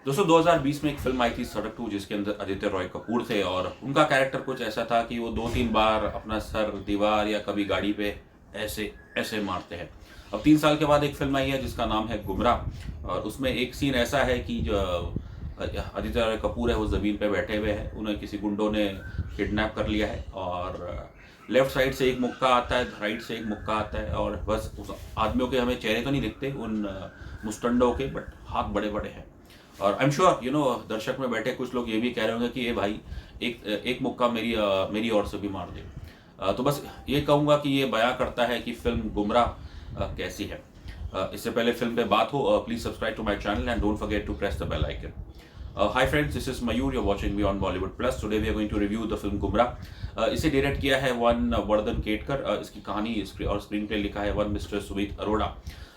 दोस्तों 2020 में एक फिल्म आई थी सड़क 2, जिसके अंदर आदित्य रॉय कपूर थे और उनका कैरेक्टर कुछ ऐसा था कि वो 2-3 बार अपना सर दीवार या कभी गाड़ी पे ऐसे ऐसे मारते हैं। अब 3 साल के बाद एक फिल्म आई है जिसका नाम है गुमराह, और उसमें एक सीन ऐसा है कि जो आदित्य रॉय कपूर है वो ज़मीन पे बैठे हुए हैं, उन्हें किसी गुंडों ने किडनैप कर लिया है और लेफ्ट साइड से एक मुक्का आता है, राइट से एक मुक्का आता है, और बस उस आदमियों के हमें चेहरे तो नहीं दिखते उन मुस्टंडों के, बट हाथ बड़े बड़े हैं। और आई एम श्योर दर्शक में बैठे कुछ लोग ये भी कह रहे होंगे कि ये भाई एक एक मुक्का मेरी ओर से भी मार दे। तो बस ये कहूँगा कि ये बयां करता है कि फिल्म गुमराह कैसी है। इससे पहले फिल्म पे बात हो, please subscribe to my channel and don't forget to press the bell icon. Hi friends, this is Mayur. You're watching me on Bollywood Plus. Today we are going to review the film Gumrah. इसे direct किया है one Vardhan Ketkar. इसकी कहानी और screen play लिखा है one mister Sumit Arora.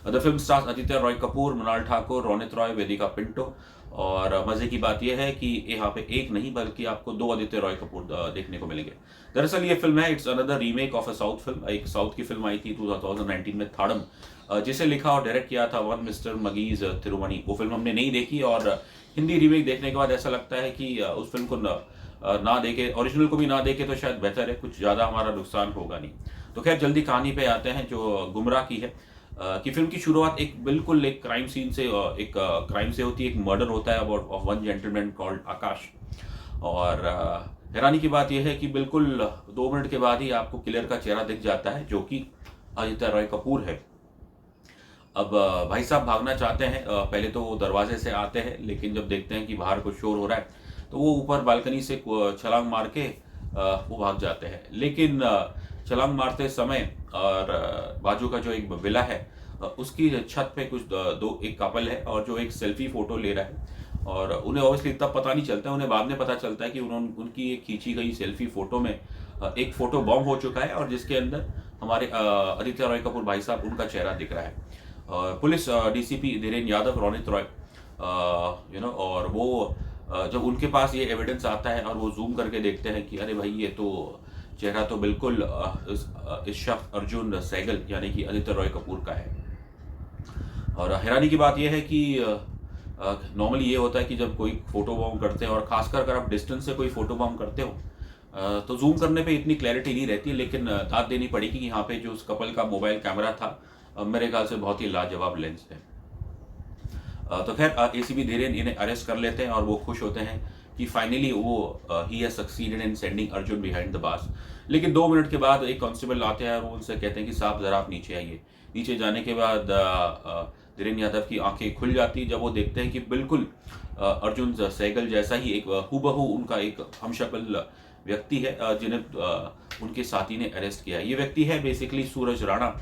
The film stars Aditya Roy Kapur, Mrunal Thakur, Ronit Roy, Vedika Pinto. और मजे की बात यह है कि यहाँ पे एक नहीं बल्कि आपको 2 आदित्य रॉय कपूर देखने को मिलेंगे। दरअसल ये फिल्म है, it's another remake of a south film. एक साउथ की फिल्म आई थी 2019 में, थाड़म, जिसे लिखा और डायरेक्ट किया था वन मिस्टर मगीज तिरुमनी। वो फिल्म हमने नहीं देखी और हिंदी रीमेक देखने के बाद ऐसा लगता है कि उस फिल्म को ना देखे, ओरिजिनल को भी ना देखे तो शायद बेहतर है, कुछ ज़्यादा हमारा नुकसान होगा नहीं। तो खैर जल्दी कहानी पे आते हैं जो गुमराह की है। कि फिल्म की शुरुआत एक बिल्कुल एक क्राइम सीन से, एक क्राइम से होती है। एक मर्डर होता है about of one gentleman called Akash. और हैरानी की बात यह है कि बिल्कुल 2 मिनट के बाद ही आपको किलर का चेहरा दिख जाता है, जो कि आदित्य रॉय कपूर है। अब भाई साहब भागना चाहते हैं। पहले तो वो दरवाजे से आते हैं, लेकिन जब देखते हैं कि बाहर कुछ शोर हो रहा है तो वो ऊपर बालकनी से छलांग मार के वो भाग जाते हैं। लेकिन छलांग मारते समय और बाजू का जो एक विला है, उसकी छत पे कुछ एक कपल है और जो एक सेल्फी फोटो ले रहा है। और उन्हें ऑब्वियसली तब पता नहीं चलता है, उन्हें बाद में पता चलता है कि उनकी एक खींची गई सेल्फी फोटो में एक फोटो बॉम्ब हो चुका है और जिसके अंदर हमारे आदित्य रॉय कपूर भाई साहब उनका चेहरा दिख रहा है। पुलिस डीसीपी धीरेन यादव, रोनित रॉय, और वो जब उनके पास ये एविडेंस आता है और वो जूम करके देखते हैं कि अरे भाई ये तो चेहरा तो बिल्कुल इस शख्स अर्जुन सहगल यानी कि आदित्य रॉय कपूर का है। और हैरानी की बात यह है कि नॉर्मली ये होता है कि जब कोई फोटो बॉम्ब करते हैं, और खासकर अगर आप डिस्टेंस से कोई फोटो बॉम्ब करते हो, तो जूम करने पे इतनी क्लैरिटी नहीं रहती। लेकिन दाद देनी पड़ेगी कि यहाँ पे जो उस कपल का मोबाइल कैमरा था, मेरे ख्याल से बहुत ही लाजवाब लेंस है। तो खैर एसीपी धीरेन इन्हें अरेस्ट कर लेते हैं और वो खुश होते हैं कि फाइनली वो he has succeeded in sending Arjun behind the bars. लेकिन 2 मिनट के बाद एक कांस्टेबल आते हैं और वो उनसे कहते हैं कि साहब ज़रा आप नीचे आइए। नीचे जाने के बाद धीरेन यादव की आंखें खुल जाती जब वो देखते हैं कि बिल्कुल अर्जुन सहगल जैसा ही एक हूबहू उनका एक हमशक्ल व्यक्ति है, जिन्हें उनके साथी ने अरेस्ट किया है। ये व्यक्ति है बेसिकली सूरज राणा,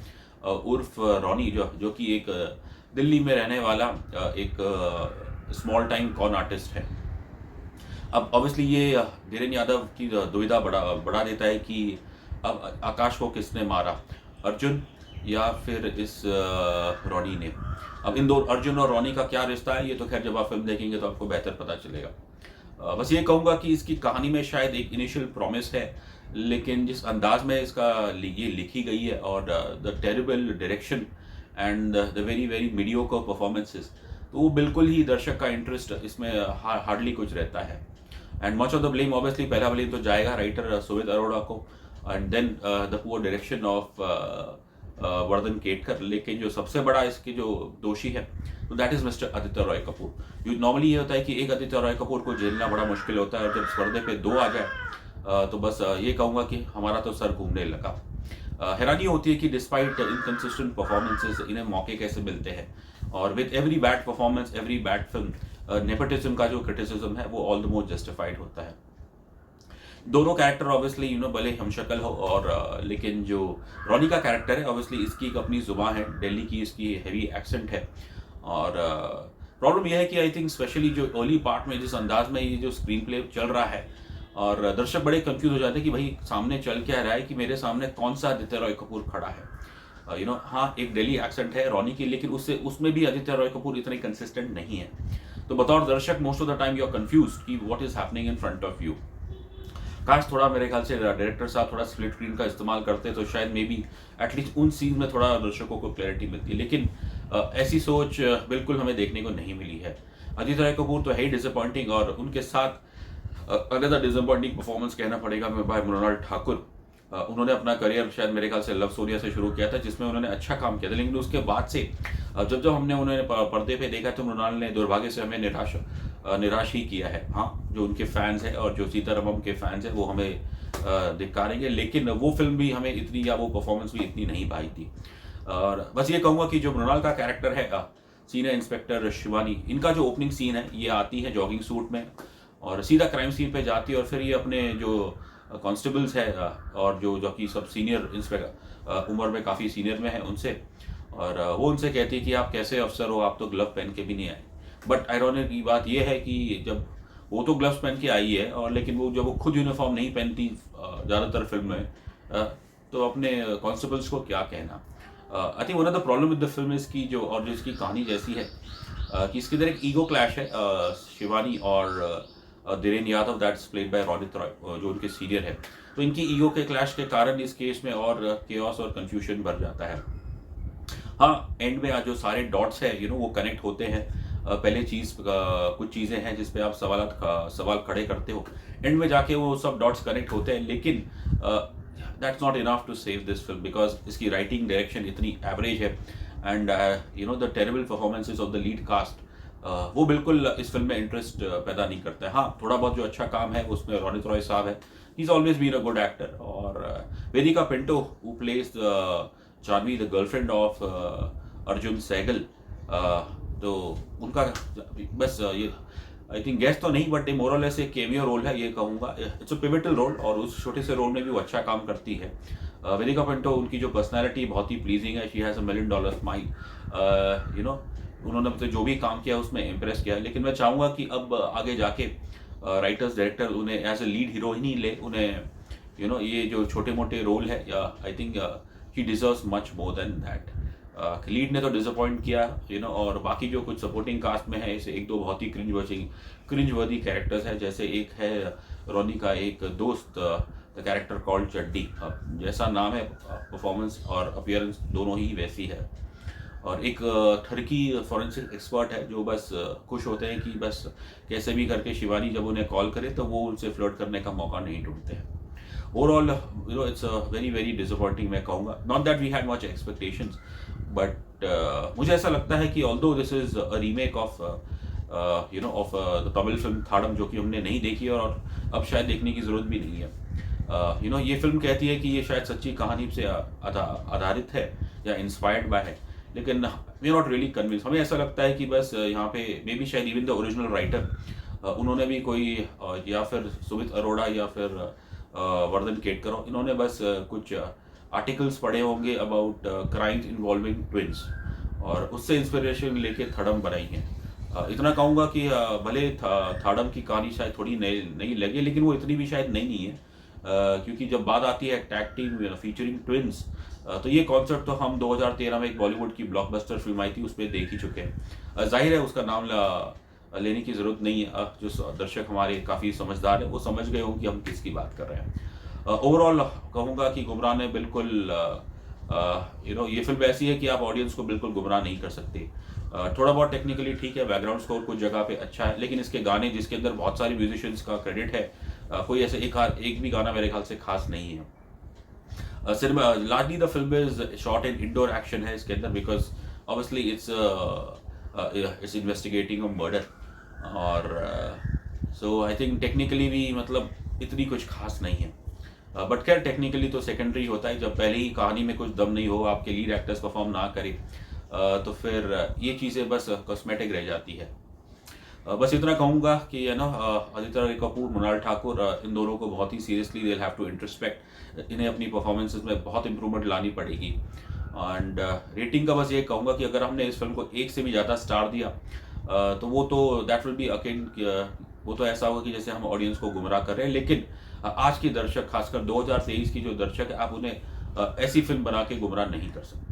उर्फ रॉनी, जो कि एक दिल्ली में रहने वाला एक स्मॉल टाइम कॉन आर्टिस्ट है। अब ऑब्वियसली ये धीरेन यादव की दुविधा बढ़ा देता है कि अब आकाश को किसने मारा, अर्जुन या फिर इस रॉनी ने। अब इन दो अर्जुन और रॉनी का क्या रिश्ता है, ये तो खैर जब आप फिल्म देखेंगे तो आपको बेहतर पता चलेगा। बस ये कहूँगा कि इसकी कहानी में शायद एक इनिशियल प्रॉमिस है, लेकिन जिस अंदाज में ये लिखी गई है और the terrible direction and the very very mediocre performances, तो वो बिल्कुल ही दर्शक का इंटरेस्ट इसमें हार्डली कुछ रहता है। And much of the blame obviously पहला ब्लेम तो जाएगा राइटर सुमित अरोड़ा को, and then the poor direction of Vardhan Ketkar. लेकिन जो सबसे बड़ा इसके जो दोषी है, तो that is mister Aditya Roy Kapur. जो नॉर्मली ये होता है कि एक आदित्य रॉय कपूर को झेलना बड़ा मुश्किल होता है, और जब पर्दे पे 2 आ जाए तो बस ये कहूँगा कि हमारा तो सर घूमने लगा। हैरानी होती है कि डिस्पाइट इनकंसिस्टेंट परफॉर्मेंसेस इन्हें मौके कैसे मिलते हैं, और with every bad performance, every bad film, nepotism का जो क्रिटिसिज्म है वो ऑल द मोर जस्टिफाइड होता है। दोनों कैरेक्टर ऑब्वियसली भले हमशक्ल हो, और लेकिन जो रॉनी का कैरेक्टर है ऑब्वियसली इसकी एक अपनी जुबान है, दिल्ली की इसकी हैवी एक्सेंट है। और प्रॉब्लम यह है कि आई थिंक स्पेशली जो अर्ली पार्ट में जिस अंदाज में ये जो स्क्रीन प्ले चल रहा है, और दर्शक बड़े कंफ्यूज हो जाते हैं कि भाई सामने चल क्या रहा है, कि मेरे सामने कौन सा आदित्य रॉय कपूर खड़ा है। हाँ एक दिल्ली एक्सेंट है रॉनी की, लेकिन उसमें भी आदित्य रॉय कपूर इतने कंसिस्टेंट नहीं है। तो बतौर दर्शक most of the time you are confuse कि what is happening in front of you. काश थोड़ा मेरे ख्याल से डायरेक्टर साहब थोड़ा स्प्लिट स्क्रीन का इस्तेमाल करते तो शायद मे बी एटलीस्ट उन सीन में थोड़ा दर्शकों को क्लैरिटी मिलती। लेकिन ऐसी सोच बिल्कुल हमें देखने को नहीं मिली है। आदित्य रॉय कपूर तो है ही डिसअपॉइंटिंग, और उनके साथ अनदर डिसअपॉइंटिंग परफॉर्मेंस कहना पड़ेगा मैं भाई मृणाल ठाकुर। उन्होंने अपना करियर शायद मेरे ख्याल से लव सोनिया से शुरू किया था, जिसमें उन्होंने अच्छा काम किया था, लेकिन उसके बाद से जब जब हमने उन्हें पर्दे पे देखा तो मृणाल ने दुर्भाग्य से हमें निराश ही किया है। हाँ, जो उनके फैंस हैं और जो सीतारमम के फैंस हैं वो हमें धिक्कारेंगे, लेकिन वो फिल्म भी हमें इतनी, या वो परफॉर्मेंस भी इतनी नहीं भाई थी। और बस ये कहूँगा कि जो मृणाल का कैरेक्टर है सीनियर इंस्पेक्टर शिवानी, इनका जो ओपनिंग सीन है, ये आती है जॉगिंग सूट में और सीधा क्राइम सीन पे जाती है, और फिर ये अपने जो कांस्टेबल्स है और जो कि सब सीनियर इंस्पेक्टर उम्र में काफ़ी सीनियर में है उनसे, और वो उनसे कहती है कि आप कैसे अफसर हो, आप तो ग्लव पहन के भी नहीं आए। बट आयरॉनिक की बात यह है कि जब वो तो ग्लव्स पहन के आई है, और लेकिन वो जब वो खुद यूनिफॉर्म नहीं पहनती ज़्यादातर फिल्म में, तो अपने कांस्टेबल्स को क्या कहना। I think one of the problem with the film is की जो, और जो इसकी कहानी जैसी है कि इसके अंदर एक ईगो क्लैश है शिवानी और Dhiren Yadav, that's played by Ronit Roy, जो उनके सीनियर है। तो इनकी ईगो के क्लैश के कारण इस केस में और केओस और कंफ्यूजन बढ़ जाता है। हाँ, एंड में आज जो सारे डॉट्स है वो कनेक्ट होते हैं। पहले कुछ चीज़ें हैं जिस पे आप सवाल खड़े करते हो, एंड में जाके वो सब डॉट्स कनेक्ट होते हैं, लेकिन that's not enough to save this film, because इसकी राइटिंग डायरेक्शन इतनी एवरेज है, and the terrible performances of the lead cast वो बिल्कुल इस फिल्म में इंटरेस्ट पैदा नहीं करता है। हाँ, थोड़ा बहुत जो अच्छा काम है उसमें रोनित रॉय साहब है, he is always been a good actor, और Vedika Pinto who plays Janvi the girlfriend of Arjun Sehgal, तो उनका बस ये आई थिंक गेस्ट तो नहीं, बट ये मोरलेस एक केमियो रोल है, ये कहूँगा इट्स अ पिवटल रोल, और उस छोटे से रोल में भी वो अच्छा काम करती है। वेदिका पिंटो, उनकी जो पर्सनैलिटी बहुत ही प्लीजिंग है, शी हैज़ $1 million स्माइल, उन्होंने मतलब जो भी काम किया उसमें इम्प्रेस किया, लेकिन मैं चाहूँगा कि अब आगे जाके राइटर्स डायरेक्टर उन्हें एज ए लीड हीरोइन ही ले, उन्हें ये जो छोटे मोटे रोल है, या I think he deserves much more than that. Lead ने तो डिसअपॉइंट किया और बाकी जो कुछ सपोर्टिंग कास्ट में है, इसे एक दो बहुत ही क्रिंज वर्दी कैरेक्टर्स है, जैसे एक है रोनी का एक दोस्त, द कैरेक्टर कॉल्ड चड्डी, जैसा नाम है परफॉर्मेंस और अपीयरेंस दोनों ही वैसी है। और एक ठरकी फॉरेंसिक एक्सपर्ट है जो बस खुश होते हैं कि बस कैसे भी करके शिवानी जब उन्हें कॉल करे तो वो उनसे फ्लर्ट करने का मौका नहीं ढूंढते हैं। Overall it's very very disappointing मैं कहूँगा, not that we had much expectations, but मुझे ऐसा लगता है कि although this is a remake of of the Tamil film Thadam, जो कि हमने नहीं देखी और अब शायद देखने की ज़रूरत भी नहीं है। ये फिल्म कहती है कि ये शायद सच्ची कहानी से आधारित है या इंस्पायर्ड बाय है, लेकिन we are not really convince. हमें ऐसा लगता है कि बस यहाँ पे मे बी शायद इवन द ओरिजिनल राइटर उन्होंने भी कोई या फिर सुमित अरोड़ा या फिर वर्धन केटकर, इन्होंने बस कुछ आर्टिकल्स पढ़े होंगे अबाउट क्राइम्स इन्वॉल्विंग ट्विन्स, और उससे इंस्पिरेशन लेके थड़म बनाई है। इतना कहूँगा कि भले थाड़म की कहानी शायद थोड़ी नई लगे, लेकिन वो इतनी भी शायद नई नहीं है, क्योंकि जब बात आती है टैग टीम फीचरिंग ट्विन्स, तो ये कॉन्सेप्ट तो हम 2013 में एक बॉलीवुड की ब्लॉकबस्टर फिल्म आई थी उस पर देख ही चुके हैं। जाहिर है उसका नाम लेने की ज़रूरत नहीं है, जो दर्शक हमारे काफ़ी समझदार है वो समझ गए हों कि हम किसकी बात कर रहे हैं। ओवरऑल कहूँगा कि गुमराह ने बिल्कुल ये फिल्म ऐसी है कि आप ऑडियंस को बिल्कुल गुमराह नहीं कर सकते। थोड़ा बहुत टेक्निकली ठीक है, बैकग्राउंड स्कोर कुछ जगह पे अच्छा है, लेकिन इसके गाने जिसके अंदर बहुत सारे म्यूजिशियंस का क्रेडिट है, कोई ऐसे एक भी गाना मेरे ख्याल से खास नहीं है। Cinema largely the film is short in indoor action है इसके अंदर, because obviously it's investigating a murder, और सो आई थिंक टेक्निकली भी मतलब इतनी कुछ खास नहीं है, बट खैर टेक्निकली तो सेकेंडरी होता है। जब पहले ही कहानी में कुछ दम नहीं हो, आपके लीड एक्टर्स परफॉर्म ना करे, तो फिर ये चीज़ें बस कॉस्मेटिक रह जाती है। बस इतना कहूँगा कि आदित्य रॉय कपूर, मृणाल ठाकुर, इन दोनों को बहुत ही seriously they have to introspect, इन्हें अपनी परफॉर्मेंसेस में बहुत इंप्रूवमेंट लानी पड़ेगी। एंड रेटिंग का बस ये कहूँगा कि अगर हमने इस फिल्म को 1 से भी ज़्यादा स्टार दिया, तो वो तो दैट विल बी अकेन, वो तो ऐसा होगा कि जैसे हम ऑडियंस को गुमराह कर रहे हैं। लेकिन आज के दर्शक, खासकर 2023 की जो दर्शक है, आप उन्हें ऐसी फिल्म बना के गुमराह नहीं कर सकते।